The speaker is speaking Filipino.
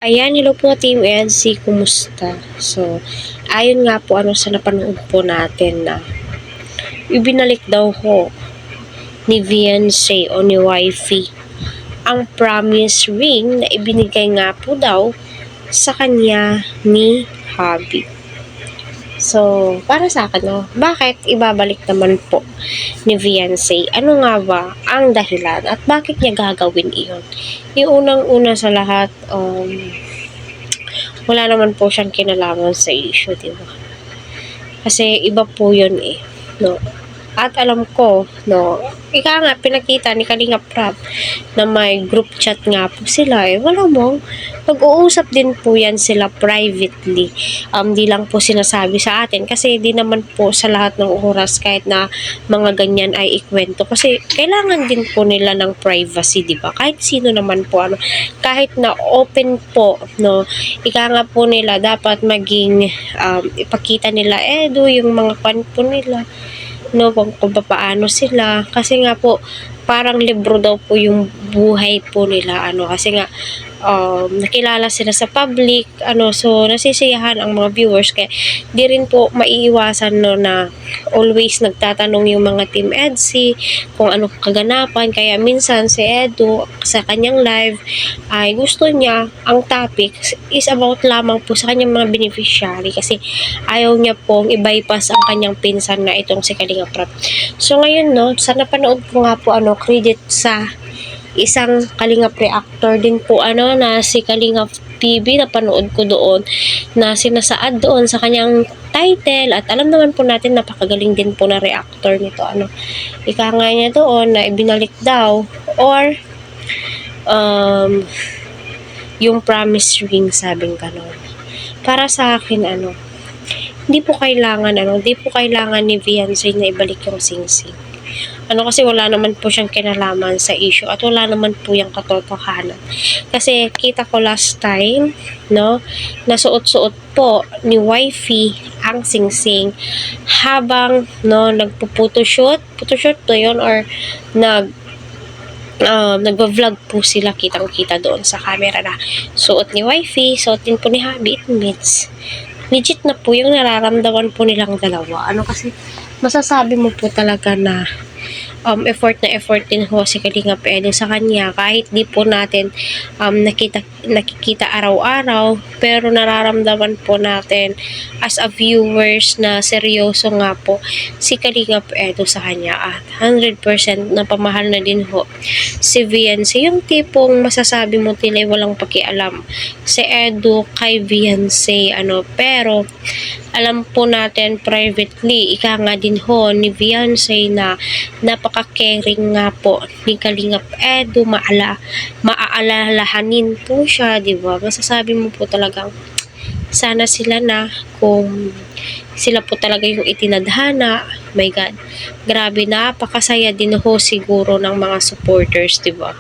Ayan, hello po Team EDC, kumusta? So, ayon nga po sa napanood po natin na ibinalik daw ho ni Beyonce o ni Wifey ang promise ring na ibinigay nga po daw sa kanya ni Hubby. So, para sa akin, bakit ibabalik naman po ni Beyonce? Ano nga ba ang dahilan at bakit niya gagawin iyon? Yung unang-una sa lahat, wala naman po siyang kinalaman sa issue, di ba? Kasi iba po yun no? At alam ko, no, nga pinakita ni Kalinga Prab na may group chat nga po sila wala mo, nag-uusap din po yan sila privately. Di lang po sinasabi sa atin kasi di naman po sa lahat ng oras kahit na mga ganyan ay ikwento kasi kailangan din po nila ng privacy, di ba? Kahit sino naman po, kahit na open po, no, nga po nila dapat maging ipakita nila yung mga kwan po nila, no, kung paano sila kasi nga po parang libro daw po yung buhay po nila kasi nga nakilala sila sa public so nasisiyahan ang mga viewers kaya di rin po maiiwasan na always nagtatanong yung mga Team EDC kung ano kaganapan kaya minsan si Edu sa kanyang live ay gusto niya ang topic is about lamang po sa kanyang mga beneficiary kasi ayaw niya pong i-bypass ang kanyang pinsan na itong si Kalinga Prab. So ngayon sa napanood ko nga po credit sa isang Kalingap reactor din po na si Kalingap TV, napanood ko doon na sinasaad doon sa kanyang title at alam naman po natin napakagaling din po na reactor nito ika nga niya doon na ibinalik daw or yung promise ring, sabing ganon. Para sa akin hindi po kailangan ni Beyonce na ibalik yung singsing. Kasi wala naman po siyang kinalaman sa issue at wala naman po yung katotohanan. Kasi kita ko last time, nasuot-suot po ni Wifey ang singsing habang nagpo-photoshoot to yun or nagva-vlog po sila, kitang-kita doon sa camera na suot ni Wifey, suot din po ni Hubby. It means legit na po yung nararamdaman po nilang dalawa. Kasi masasabi mo po talaga na effort din ho si Kalingap Edu sa kanya kahit di po natin nakikita araw-araw pero nararamdaman po natin as a viewers na seryoso nga po si Kalingap Edu sa kanya at 100% na pamahal na din ho si Beyonce, yung tipong masasabi mo tila walang pakialam si Edu kay Beyonce pero alam po natin privately, nga din ho ni Beyonce na napaka-caring nga po ni Kalingap Edu, maaalalahanin po siya, di ba? Masasabi mo po talagang sana sila na kung sila po talaga yung itinadhana. My God, grabe, napakasaya din ho siguro ng mga supporters, di ba?